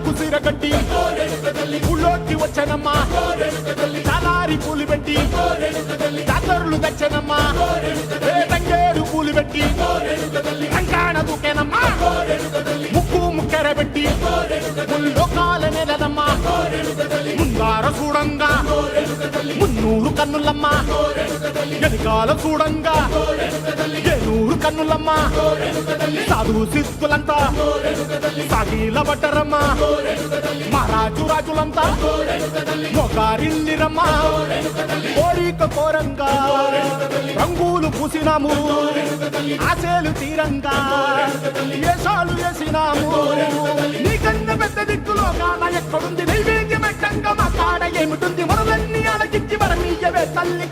కుసిరగట్టి ఊళ్ళోకి వచ్చనమ్మా చాలారి పూలు పెట్టి జాతరులు తెచ్చనమ్మా తంగేరు పూలు పెట్టి కంకాణ దూకేనమ్మా ముక్కు ముక్కెర పెట్టి ముల్లోకాల నెలనమ్మా ముందార చూడంగా మున్నూరు కన్నులమ్మా ఎనకాల చూడంగా ఏనూరు కన్నులమ్మా సాధు శిస్తులంతా సాగిల బట్టరమ్మా మహారాజు రాజులంతా మొగారిల్లిరమ్మా కోరిక కోరంగా రంగులు పూసినాము ఆశలు తీరంగా వేషాలు వేసినాము నీకన్నా పెద్ద దిక్కులో కాన ఎక్కడుంది నైవేద్యం పెట్టంగా మా కాడ ఏమిటుంది మనలన్నీ అలకిచ్చి మరమీయవే తల్లి